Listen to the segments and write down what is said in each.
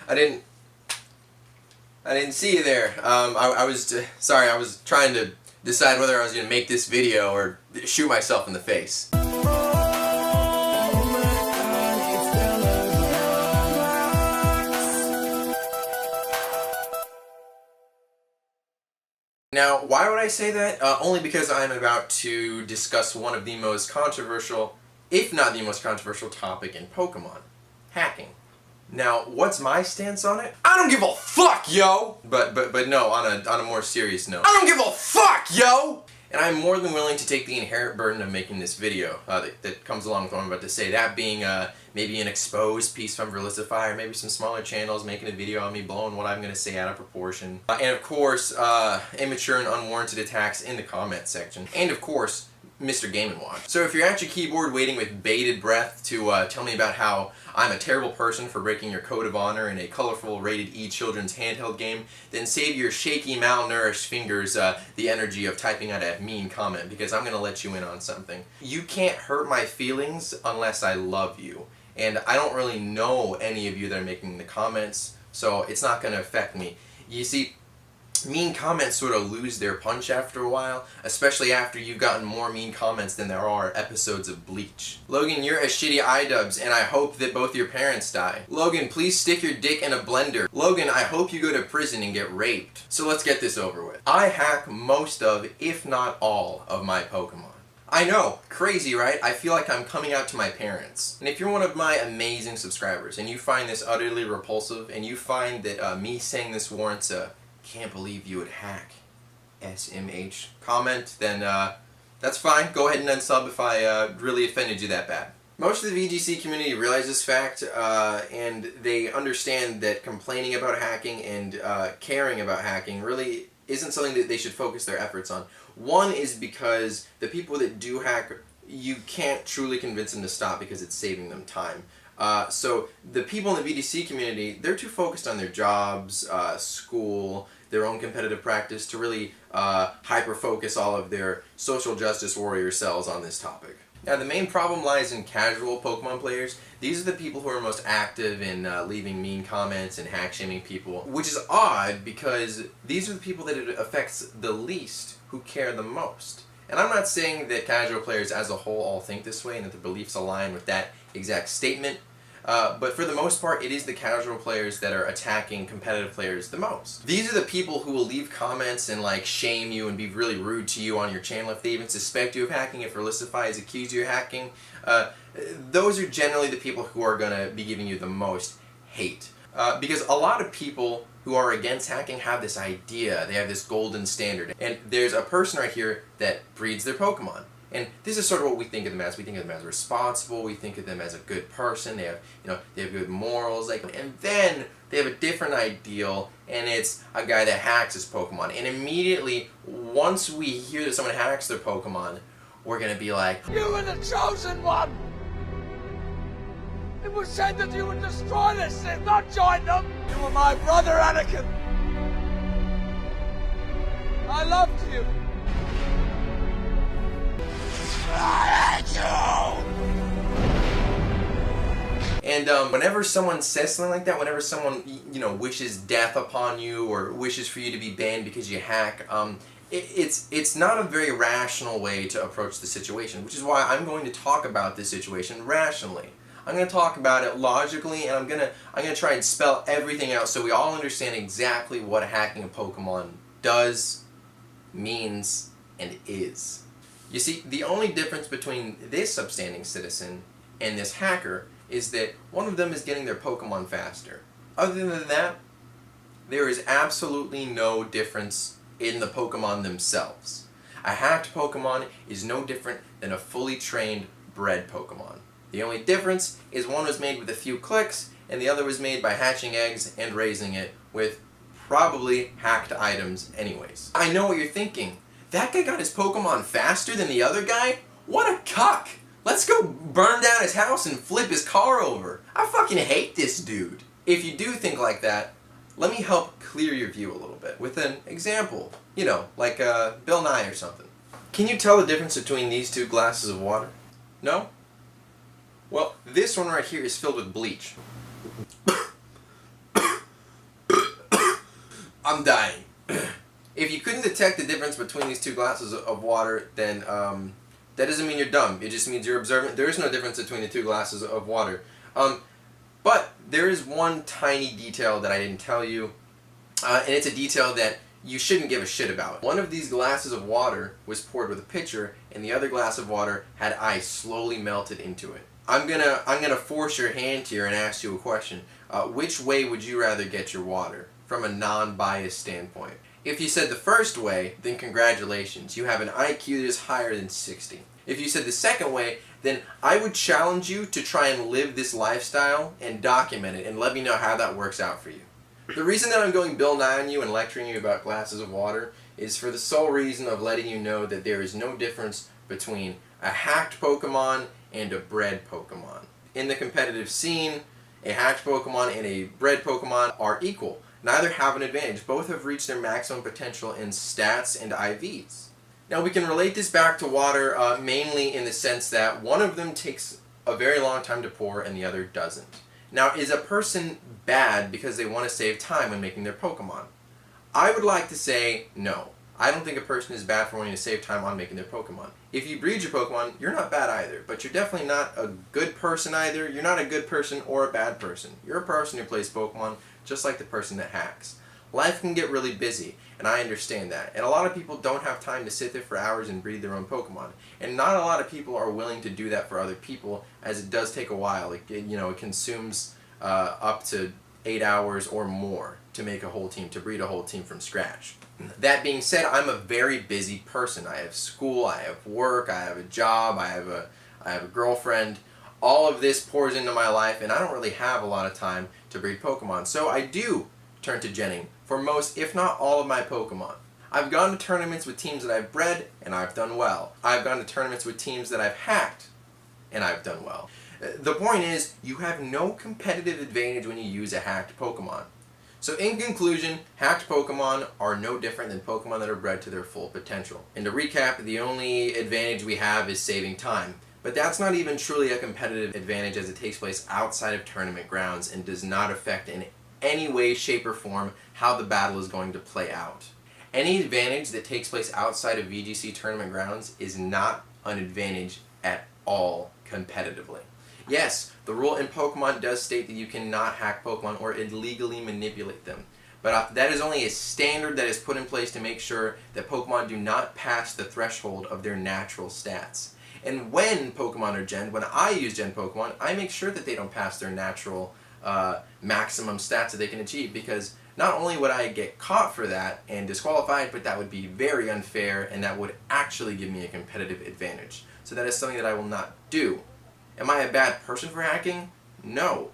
I didn't see you there. I was sorry. I was trying to decide whether I was going to make this video or shoot myself in the face. Now, why would I say that? Only because I'm about to discuss one of the most controversial, if not the most controversial topic in Pokemon: hacking. Now, what's my stance on it? I don't give a fuck, yo! But no, on a more serious note, I don't give a fuck, yo! And I'm more than willing to take the inherent burden of making this video that comes along with what I'm about to say. That being maybe an exposed piece from Verlicify, or maybe some smaller channels making a video on me blowing what I'm going to say out of proportion. And of course, immature and unwarranted attacks in the comment section. And of course, Mr. Game & Watch. So if you're at your keyboard waiting with bated breath to tell me about how I'm a terrible person for breaking your code of honor in a colorful rated E children's handheld game, then save your shaky, malnourished fingers the energy of typing out a mean comment, because I'm going to let you in on something. You can't hurt my feelings unless I love you. And I don't really know any of you that are making the comments, so it's not going to affect me. You see, mean comments sort of lose their punch after a while, especially after you've gotten more mean comments than there are episodes of Bleach. Logan, you're a shitty iDubbbz, and I hope that both your parents die. Logan, please stick your dick in a blender. Logan, I hope you go to prison and get raped. So let's get this over with. I hack most of, if not all, of my Pokemon. I know, crazy, right? I feel like I'm coming out to my parents. And if you're one of my amazing subscribers, and you find this utterly repulsive, and you find that me saying this warrants a "can't believe you would hack" SMH comment, then that's fine. Go ahead and unsub if I really offended you that bad. Most of the VGC community realize this fact, and they understand that complaining about hacking and caring about hacking really isn't something that they should focus their efforts on. One is because the people that do hack, you can't truly convince them to stop because it's saving them time. So the people in the VDC community, they're too focused on their jobs, school, their own competitive practice to really hyper-focus all of their social justice warrior cells on this topic. Now, the main problem lies in casual Pokemon players. These are the people who are most active in leaving mean comments and hack-shaming people, which is odd because these are the people that it affects the least, who care the most. And I'm not saying that casual players as a whole all think this way and that their beliefs align with that exact statement, but for the most part, it is the casual players that are attacking competitive players the most. These are the people who will leave comments and like shame you and be really rude to you on your channel if they even suspect you of hacking, if Verlicify has accused you of hacking. Those are generally the people who are going to be giving you the most hate. Because a lot of people who are against hacking have this idea, they have this golden standard, and there's a person right here that breeds their Pokemon. And this is sort of what we think of them as. We think of them as responsible. We think of them as a good person. They have, they have good morals. And then they have a different ideal, and it's a guy that hacks his Pokemon. And immediately, once we hear that someone hacks their Pokemon, we're gonna be like, "You were the chosen one! It was said that you would destroy this thing, not join them! You were my brother, Anakin! I loved you! I hate you!" And whenever someone says something like that, whenever someone, wishes death upon you or wishes for you to be banned because you hack, it's not a very rational way to approach the situation, which is why I'm going to talk about this situation rationally. I'm going to talk about it logically, and I'm gonna try and spell everything out so we all understand exactly what hacking a Pokemon does, means, and is. You see, the only difference between this upstanding citizen and this hacker is that one of them is getting their Pokemon faster. Other than that, there is absolutely no difference in the Pokemon themselves. A hacked Pokemon is no different than a fully trained, bred Pokemon. The only difference is one was made with a few clicks, and the other was made by hatching eggs and raising it with probably hacked items anyways. I know what you're thinking. That guy got his Pokemon faster than the other guy? What a cuck! Let's go burn down his house and flip his car over. I fucking hate this dude. If you do think like that, let me help clear your view a little bit with an example. Like Bill Nye or something. Can you tell the difference between these two glasses of water? No? Well, this one right here is filled with bleach. I'm dying. If you couldn't detect the difference between these 2 glasses of water, then that doesn't mean you're dumb. It just means you're observant. There is no difference between the 2 glasses of water. But there is one tiny detail that I didn't tell you, and it's a detail that you shouldn't give a shit about. One of these glasses of water was poured with a pitcher, and the other glass of water had ice slowly melted into it. I'm gonna force your hand here and ask you a question. Which way would you rather get your water, from a non-biased standpoint? If you said the first way, then congratulations, you have an IQ that is higher than 60. If you said the second way, then I would challenge you to try and live this lifestyle and document it and let me know how that works out for you. The reason that I'm going Bill Nye on you and lecturing you about glasses of water is for the sole reason of letting you know that there is no difference between a hacked Pokemon and a bred Pokemon. In the competitive scene, a hacked Pokemon and a bred Pokemon are equal. Neither have an advantage. Both have reached their maximum potential in stats and IVs. Now we can relate this back to water mainly in the sense that one of them takes a very long time to pour and the other doesn't. Now, is a person bad because they want to save time when making their Pokemon? I would like to say no. I don't think a person is bad for wanting to save time on making their Pokemon. If you breed your Pokemon, you're not bad either, but you're definitely not a good person either. You're not a good person or a bad person. You're a person who plays Pokemon just like the person that hacks. Life can get really busy, and I understand that. And a lot of people don't have time to sit there for hours and breed their own Pokemon. And not a lot of people are willing to do that for other people, as it does take a while. It consumes up to 8 hours or more to make a whole team, to breed a whole team from scratch. That being said, I'm a very busy person. I have school, I have work, I have a job, I have a girlfriend. All of this pours into my life, and I don't really have a lot of time to breed Pokemon. So I do turn to genning for most, if not all, of my Pokemon. I've gone to tournaments with teams that I've bred, and I've done well. I've gone to tournaments with teams that I've hacked, and I've done well. The point is, you have no competitive advantage when you use a hacked Pokemon. So in conclusion, hacked Pokemon are no different than Pokemon that are bred to their full potential. And to recap, the only advantage we have is saving time. But that's not even truly a competitive advantage, as it takes place outside of tournament grounds and does not affect in any way, shape, or form how the battle is going to play out. Any advantage that takes place outside of VGC tournament grounds is not an advantage at all competitively. Yes, the rule in Pokemon does state that you cannot hack Pokemon or illegally manipulate them. But that is only a standard that is put in place to make sure that Pokemon do not pass the threshold of their natural stats. And when Pokemon are genned, when I use gen Pokemon, I make sure that they don't pass their natural maximum stats that they can achieve, because not only would I get caught for that and disqualified, but that would be very unfair and that would actually give me a competitive advantage. So that is something that I will not do. Am I a bad person for hacking? No.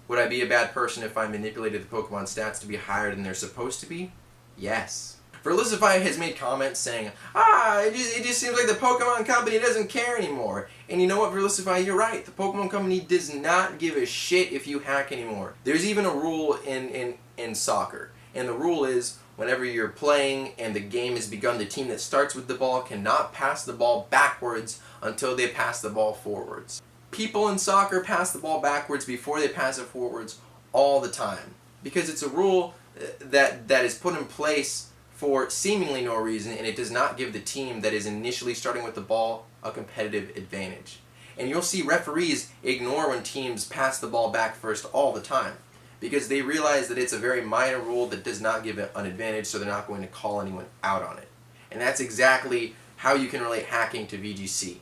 Would I be a bad person if I manipulated the Pokemon stats to be higher than they're supposed to be? Yes. Verlisify has made comments saying, it just seems like the Pokemon Company doesn't care anymore. And you know what, Verlisify, you're right. The Pokemon Company does not give a shit if you hack anymore. There's even a rule in soccer. And the rule is, whenever you're playing and the game has begun, the team that starts with the ball cannot pass the ball backwards until they pass the ball forwards. People in soccer pass the ball backwards before they pass it forwards all the time, because it's a rule that is put in place for seemingly no reason, and it does not give the team that is initially starting with the ball a competitive advantage. And you'll see referees ignore when teams pass the ball back first all the time, because they realize that it's a very minor rule that does not give it an advantage, so they're not going to call anyone out on it. And that's exactly how you can relate hacking to VGC.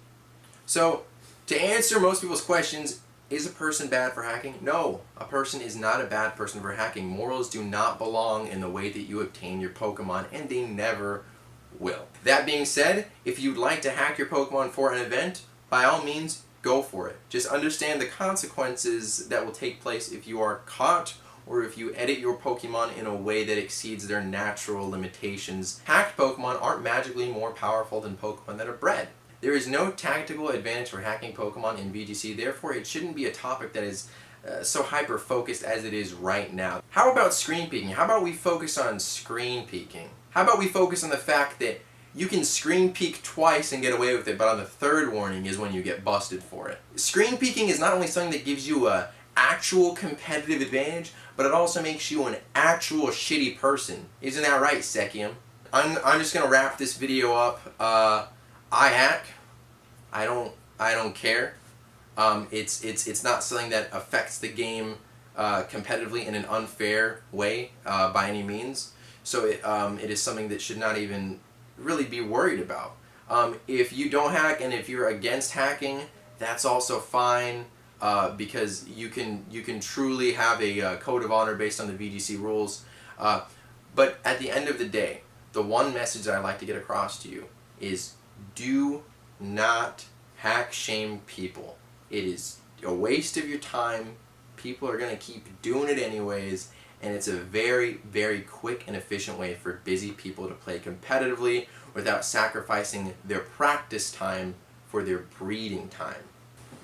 So, to answer most people's questions, is a person bad for hacking? No, a person is not a bad person for hacking. Morals do not belong in the way that you obtain your Pokemon, and they never will. That being said, if you'd like to hack your Pokemon for an event, by all means, go for it. Just understand the consequences that will take place if you are caught or if you edit your Pokemon in a way that exceeds their natural limitations. Hacked Pokemon aren't magically more powerful than Pokemon that are bred. There is no tactical advantage for hacking Pokemon in VGC, therefore it shouldn't be a topic that is so hyper-focused as it is right now. How about screen peeking? How about we focus on screen peeking? How about we focus on the fact that you can screen peek twice and get away with it, but on the third warning is when you get busted for it. Screen peeking is not only something that gives you an actual competitive advantage, but it also makes you an actual shitty person. Isn't that right, Sekium? I'm just gonna wrap this video up. I hack. I don't care. It's not something that affects the game competitively in an unfair way by any means. So it is something that should not even really be worried about. If you don't hack and if you're against hacking, that's also fine because you can truly have a code of honor based on the VGC rules. But at the end of the day, the one message that I'd like to get across to you is do not hack shame people. It is a waste of your time. People are going to keep doing it anyways, and it's a very, very quick and efficient way for busy people to play competitively without sacrificing their practice time for their breeding time.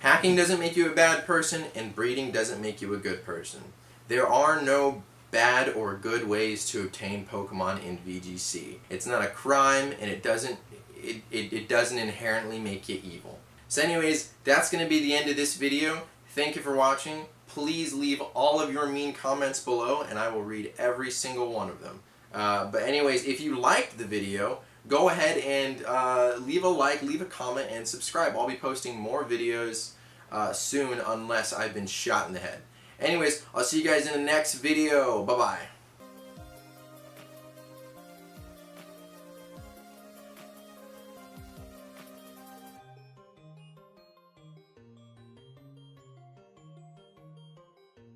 Hacking doesn't make you a bad person, and breeding doesn't make you a good person. There are no bad or good ways to obtain Pokemon in VGC. It's not a crime, and it doesn't inherently make you evil. So anyways, that's going to be the end of this video. Thank you for watching. Please leave all of your mean comments below, and I will read every single one of them. But anyways, if you liked the video, go ahead and leave a like, leave a comment, and subscribe. I'll be posting more videos soon unless I've been shot in the head. Anyways, I'll see you guys in the next video. Bye-bye.